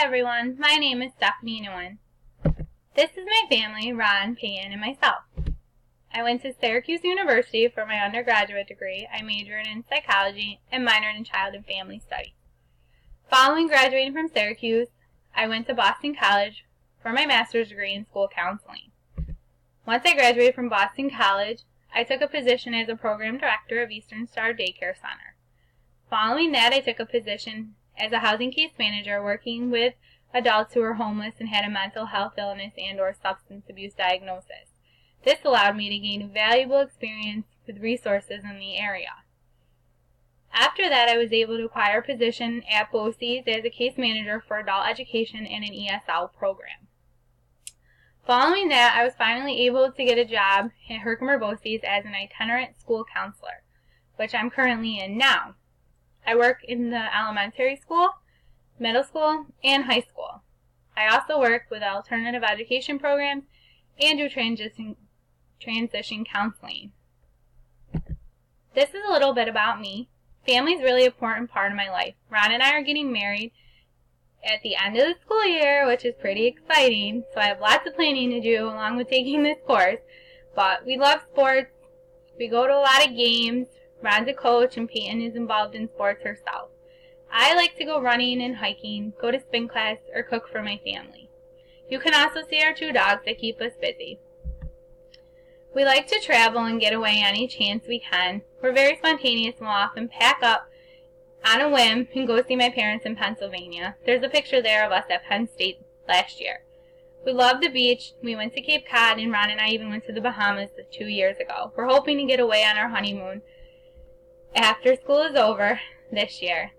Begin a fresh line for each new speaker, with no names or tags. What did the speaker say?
everyone, my name is Stephanie Nguyen. This is my family, Ron, Peyton, and myself. I went to Syracuse University for my undergraduate degree. I majored in psychology and minored in child and family studies. Following graduating from Syracuse, I went to Boston College for my master's degree in school counseling. Once I graduated from Boston College, I took a position as a program director of Eastern Star Daycare Center. Following that, I took a position as a housing case manager working with adults who were homeless and had a mental health illness and/or substance abuse diagnosis. This allowed me to gain valuable experience with resources in the area. After that, I was able to acquire a position at BOCES as a case manager for adult education and an ESL program. Following that, I was finally able to get a job at Herkimer BOCES as an itinerant school counselor, which I'm currently in now. I work in the elementary school, middle school, and high school. I also work with alternative education programs and do transition counseling. This is a little bit about me. Family is a really important part of my life. Ron and I are getting married at the end of the school year, which is pretty exciting, so I have lots of planning to do along with taking this course. But we love sports. We go to a lot of games. Ron's a coach and Peyton is involved in sports herself. I like to go running and hiking, go to spin class, or cook for my family. You can also see our 2 dogs that keep us busy. We like to travel and get away any chance we can. We're very spontaneous and we'll often pack up on a whim and go see my parents in Pennsylvania. There's a picture there of us at Penn State last year. We love the beach. We went to Cape Cod, and Ron and I even went to the Bahamas 2 years ago. We're hoping to get away on our honeymoon after school is over this year.